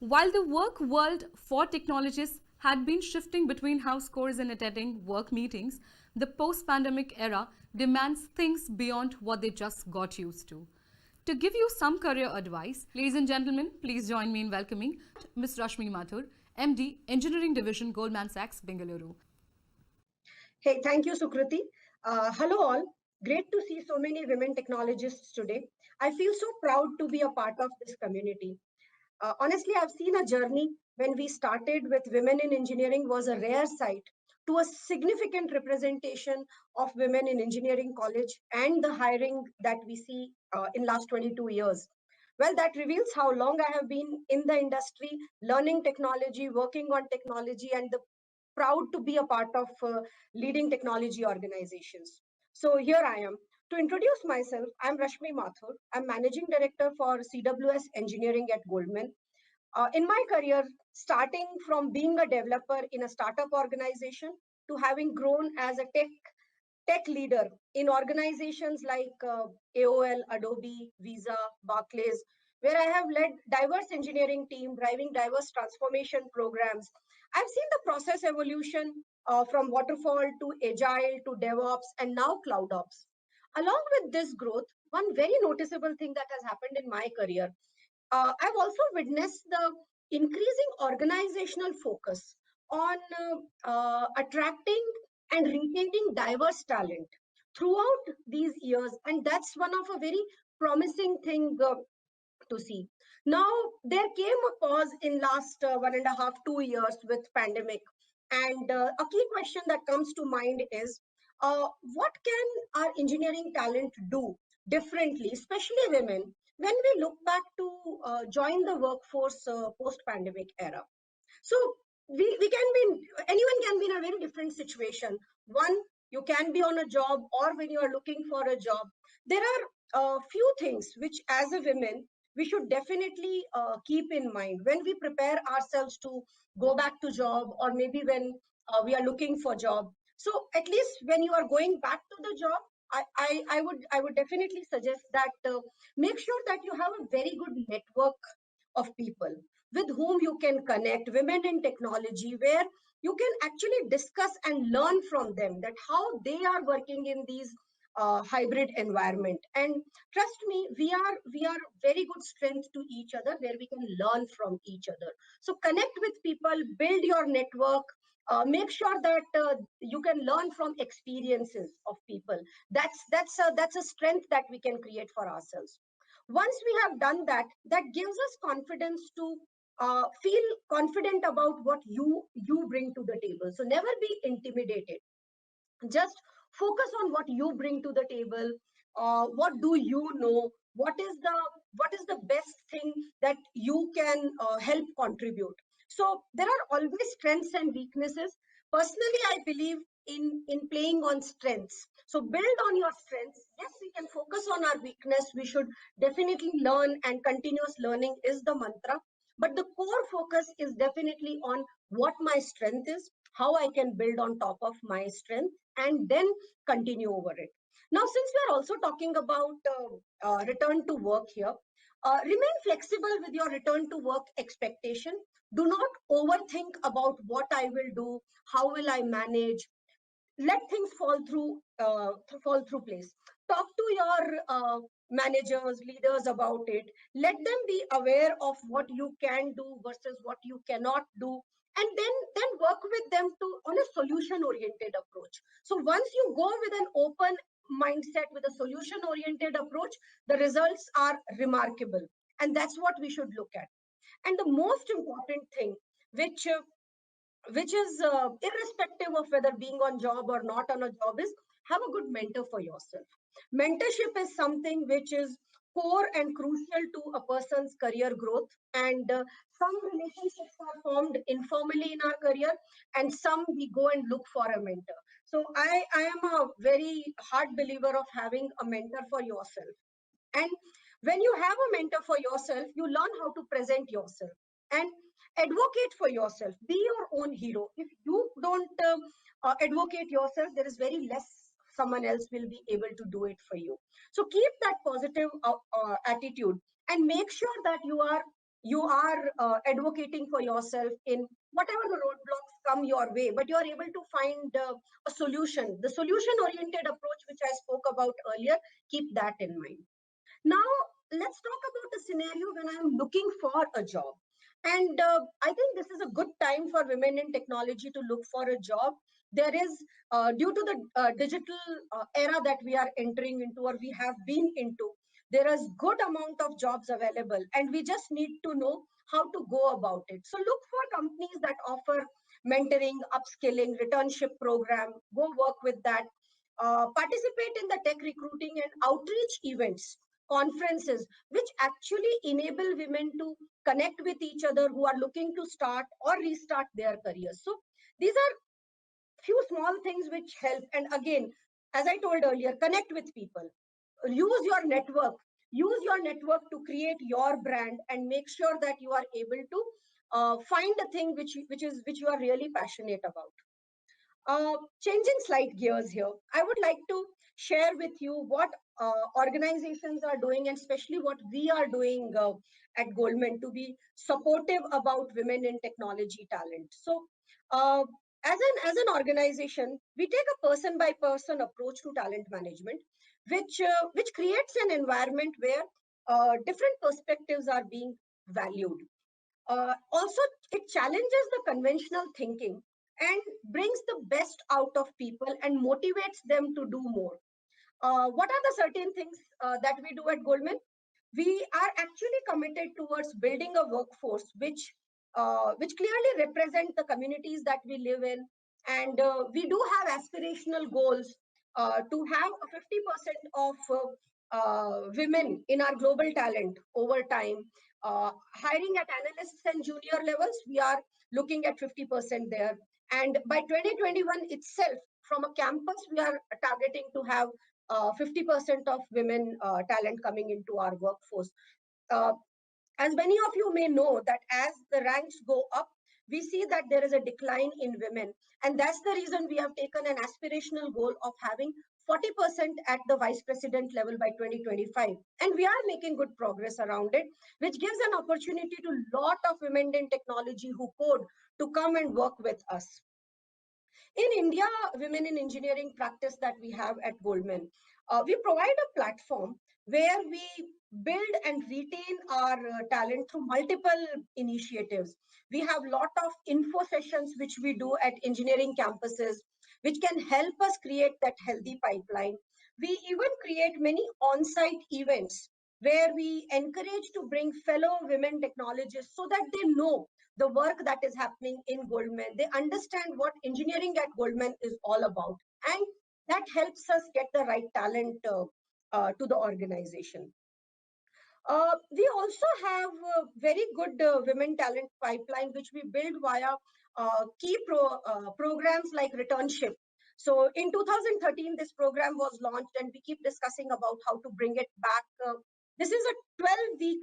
While the work world for technologists had been shifting between house chores and attending work meetings, the post-pandemic era demands things beyond what they just got used to. To give you some career advice, ladies and gentlemen, please join me in welcoming Ms. Rashmi Mathur, MD, Engineering Division, Goldman Sachs, Bengaluru. Hey, thank you, Sukriti. Hello, all. Great to see so many women technologists today. I feel so proud to be a part of this community. Honestly, I've seen a journey when we started with women in engineering was a rare sight to a significant representation of women in engineering college and the hiring that we see in last 22 years. Well, that reveals how long I have been in the industry, learning technology, working on technology, and the proud to be a part of leading technology organizations. So here I am. To introduce myself, I'm Rashmi Mathur. I'm Managing Director for CWS Engineering at Goldman. In my career, starting from being a developer in a startup organization to having grown as a tech leader in organizations like AOL, Adobe, Visa, Barclays, where I have led diverse engineering team driving diverse transformation programs. I've seen the process evolution from waterfall to agile to DevOps and now CloudOps. Along with this growth, one very noticeable thing that has happened in my career, I've also witnessed the increasing organizational focus on attracting and retaining diverse talent throughout these years, and that's one of a very promising thing to see. Now, there came a pause in last 1.5, 2 years with pandemic, and a key question that comes to mind is, what can our engineering talent do differently, especially women, when we look back to join the workforce post-pandemic era? So we can be anyone can be in a very different situation. One, you can be on a job, or when you are looking for a job, there are a few things which as a women we should definitely keep in mind when we prepare ourselves to go back to job, or maybe when we are looking for job. So at least when you are going back to the job, I would definitely suggest that make sure that you have a very good network of people with whom you can connect, women in technology, where you can actually discuss and learn from them that how they are working in these hybrid environment. And trust me, we are very good strength to each other, where we can learn from each other. So connect with people, build your network, make sure that you can learn from experiences of people. That's a strength that we can create for ourselves. Once we have done that, that gives us confidence to feel confident about what you bring to the table. So never be intimidated, just focus on what you bring to the table. What do you know, what is the best thing that you can help contribute. So there are always strengths and weaknesses. Personally, I believe in playing on strengths. So build on your strengths. Yes, we can focus on our weakness. We should definitely learn, and continuous learning is the mantra, but the core focus is definitely on what my strength is, how I can build on top of my strength, and then continue over it. Now, since we are also talking about return to work here, remain flexible with your return to work expectation. Do not overthink about what I will do, how will I manage. Let things fall through place. Talk to your managers, leaders about it. Let them be aware of what you can do versus what you cannot do, and then work with them to on a solution oriented approach. So once you go with an open mindset, with a solution oriented approach, the results are remarkable, and that's what we should look at. And the most important thing, which is irrespective of whether being on job or not on a job, is have a good mentor for yourself. Mentorship is something which is core and crucial to a person's career growth, and some relationships are formed informally in our career, and some we go and look for a mentor. So I am a very hard believer of having a mentor for yourself. And when you have a mentor for yourself, you learn how to present yourself and advocate for yourself. Be your own hero. If you don't advocate yourself, there is very less someone else will be able to do it for you. So keep that positive attitude, and make sure that you are advocating for yourself in whatever the roadblocks come your way, but you are able to find a solution. The solution oriented approach, which I spoke about earlier, keep that in mind. Now, let's talk about a scenario when I'm looking for a job. And I think this is a good time for women in technology to look for a job. There is, due to the digital era that we are entering into or we have been into, there is good amount of jobs available and we just need to know how to go about it. So look for companies that offer mentoring, upskilling, returnship program, go work with that. Participate in the tech recruiting and outreach events, conferences, which actually enable women to connect with each other who are looking to start or restart their careers. So these are few small things which help. And again, as I told earlier, connect with people, use your network, to create your brand and make sure that you are able to find a thing which you are really passionate about. Changing slight gears here, I would like to share with you what organizations are doing, and especially what we are doing at Goldman to be supportive about women in technology talent. So, as an organization, we take a person by person approach to talent management, which creates an environment where different perspectives are being valued. Also, it challenges the conventional thinking and brings the best out of people and motivates them to do more. What are the certain things that we do at Goldman? We are actually committed towards building a workforce which clearly represent the communities that we live in, and we do have aspirational goals to have a 50% of women in our global talent over time. Hiring at analysts and junior levels, we are looking at 50% there, and by 2021 itself, from a campus, we are targeting to have 50% of women talent coming into our workforce. Uh, as many of you may know that as the ranks go up, we see that there is a decline in women. And that's the reason we have taken an aspirational goal of having 40% at the vice president level by 2025. And we are making good progress around it, which gives an opportunity to lot of women in technology who code to come and work with us. In India, women in engineering practice that we have at Goldman, we provide a platform where we build and retain our talent through multiple initiatives. We have a lot of info sessions which we do at engineering campuses, which can help us create that healthy pipeline. We even create many on-site events where we encourage to bring fellow women technologists so that they know the work that is happening in Goldman. They understand what engineering at Goldman is all about. And that helps us get the right talent to the organization. We also have a very good women talent pipeline, which we build via key programs like returnship. So in 2013, this program was launched, and we keep discussing about how to bring it back. This is a 12-week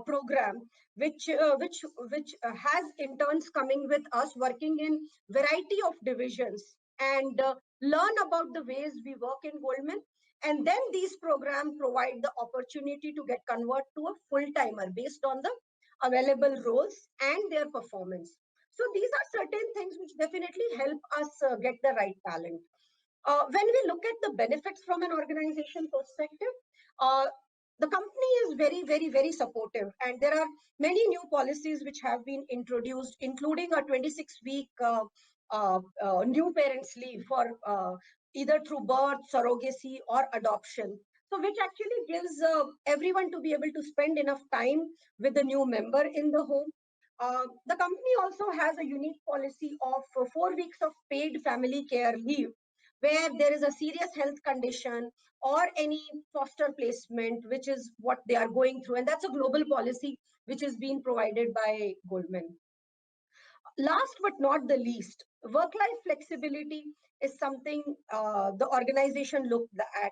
program which has interns coming with us, working in variety of divisions, and learn about the ways we work in Goldman. And then these programs provide the opportunity to get converted to a full-timer based on the available roles and their performance. So these are certain things which definitely help us get the right talent. When we look at the benefits from an organization perspective, uh, the company is very, very, very supportive. And there are many new policies which have been introduced, including a 26-week new parents leave for either through birth, surrogacy, or adoption. So which actually gives everyone to be able to spend enough time with the new member in the home. The company also has a unique policy of 4 weeks of paid family care leave, where there is a serious health condition or any foster placement, which is what they are going through. And that's a global policy which is being provided by Goldman. Last but not the least, work-life flexibility is something the organization looked at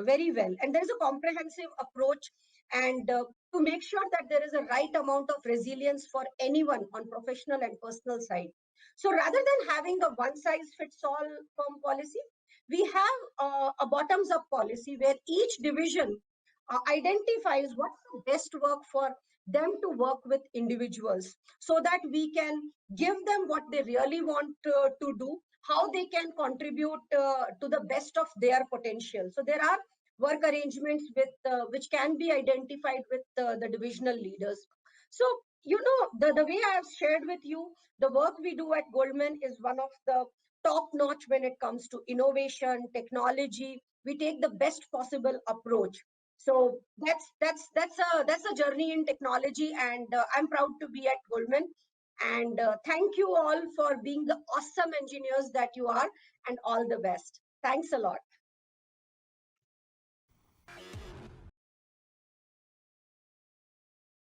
very well. And there is a comprehensive approach, and to make sure that there is a right amount of resilience for anyone on professional and personal side. So rather than having a one-size-fits-all firm policy, we have a bottoms-up policy where each division identifies what's the best work for them to work with individuals, so that we can give them what they really want to do, how they can contribute to the best of their potential. So there are work arrangements with which can be identified with the divisional leaders. So, the way I have shared with you, the work we do at Goldman is one of the top notch when it comes to innovation, technology. We take the best possible approach. So that's a journey in technology, and I'm proud to be at Goldman. And thank you all for being the awesome engineers that you are, and all the best. Thanks a lot.